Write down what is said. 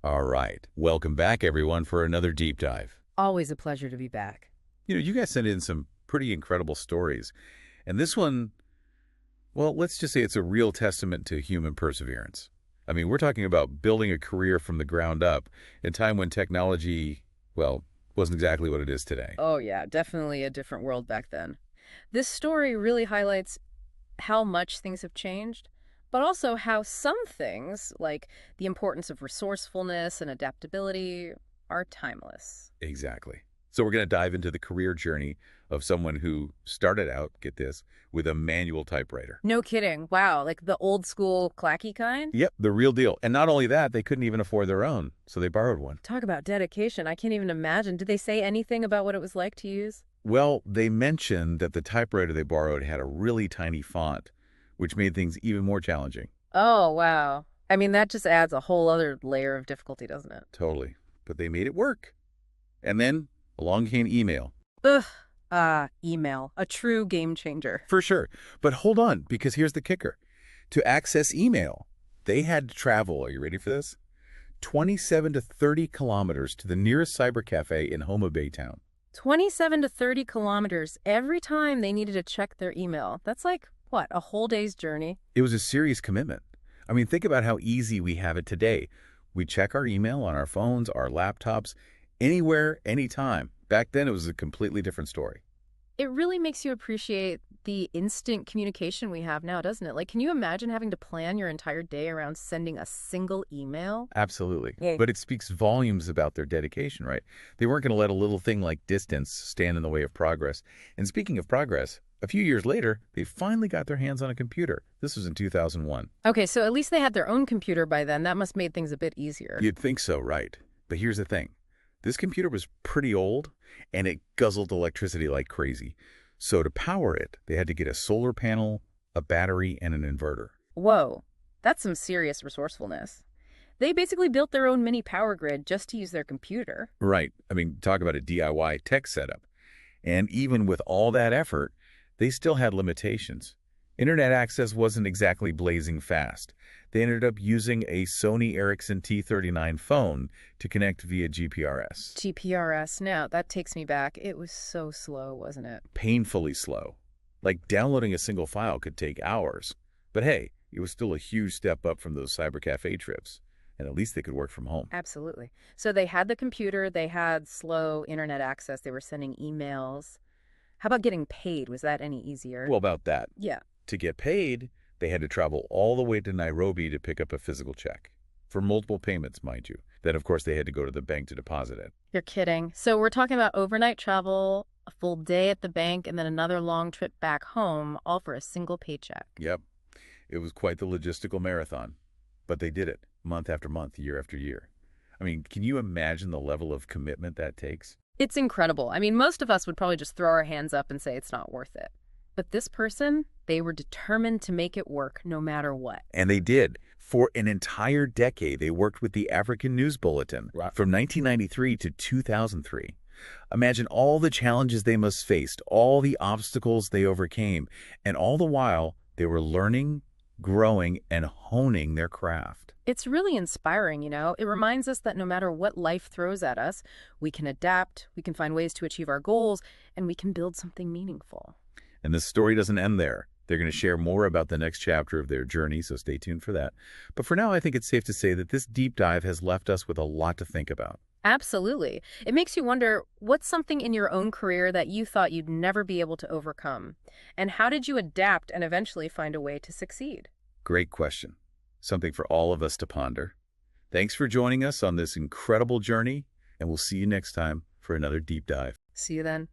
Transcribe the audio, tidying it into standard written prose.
All right. Welcome back, everyone, for another deep dive. Always a pleasure to be back. You guys sent in some pretty incredible stories. And this one, well, let's just say it's a real testament to human perseverance. I mean, we're talking about building a career from the ground up in a time when technology, well, wasn't exactly what it is today. Oh, yeah, definitely a different world back then. This story really highlights how much things have changed, but also how some things, like the importance of resourcefulness and adaptability, are timeless. Exactly. So we're going to dive into the career journey of someone who started out, get this, with a manual typewriter. No kidding. Wow, like the old school clacky kind? Yep, the real deal. And not only that, they couldn't even afford their own, so they borrowed one. Talk about dedication. I can't even imagine. Did they say anything about what it was like to use? Well, they mentioned that the typewriter they borrowed had a really tiny font, which made things even more challenging. Oh, wow. I mean, that just adds a whole other layer of difficulty, doesn't it? Totally. But they made it work. And then along came email. Ugh. Email. A true game changer. For sure. But hold on, because here's the kicker. To access email, they had to travel, are you ready for this? 27 to 30 kilometers to the nearest cyber cafe in Homa Bay town. 27 to 30 kilometers every time they needed to check their email. That's like, what, a whole day's journey? It was a serious commitment. I mean, think about how easy we have it today. We check our email on our phones, our laptops, anywhere, anytime. Back then, it was a completely different story. It really makes you appreciate the instant communication we have now, doesn't it? Like, can you imagine having to plan your entire day around sending a single email? Absolutely. Yeah. But it speaks volumes about their dedication, right? They weren't going to let a little thing like distance stand in the way of progress. And speaking of progress, a few years later, they finally got their hands on a computer. This was in 2001. Okay, so at least they had their own computer by then. That must have made things a bit easier. You'd think so, right? But here's the thing. This computer was pretty old, and it guzzled electricity like crazy. So to power it, they had to get a solar panel, a battery, and an inverter. Whoa, that's some serious resourcefulness. They basically built their own mini power grid just to use their computer. Right. I mean, talk about a DIY tech setup. And even with all that effort, they still had limitations. Internet access wasn't exactly blazing fast. They ended up using a Sony Ericsson T39 phone to connect via GPRS. GPRS, now that takes me back. It was so slow, wasn't it? Painfully slow. Like downloading a single file could take hours. But hey, it was still a huge step up from those cyber cafe trips. And at least they could work from home. Absolutely. So they had the computer, they had slow internet access, they were sending emails. How about getting paid? Was that any easier? Well, about that. Yeah. To get paid, they had to travel all the way to Nairobi to pick up a physical check. For multiple payments, mind you. Then, of course, they had to go to the bank to deposit it. You're kidding. So we're talking about overnight travel, a full day at the bank, and then another long trip back home, all for a single paycheck. Yep. It was quite the logistical marathon. But they did it, month after month, year after year. I mean, can you imagine the level of commitment that takes? It's incredible. I mean, most of us would probably just throw our hands up and say it's not worth it. But this person, they were determined to make it work no matter what. And they did. For an entire decade, they worked with the African News Bulletin from 1993 to 2003. Imagine all the challenges they must faced, all the obstacles they overcame, and all the while, they were learning, growing, and honing their craft. It's really inspiring, you know? It reminds us that no matter what life throws at us, we can adapt, we can find ways to achieve our goals, and we can build something meaningful. And the story doesn't end there. They're going to share more about the next chapter of their journey, so stay tuned for that. But for now, I think it's safe to say that this deep dive has left us with a lot to think about. Absolutely. It makes you wonder, what's something in your own career that you thought you'd never be able to overcome? And how did you adapt and eventually find a way to succeed? Great question. Something for all of us to ponder. Thanks for joining us on this incredible journey, and we'll see you next time for another deep dive. See you then.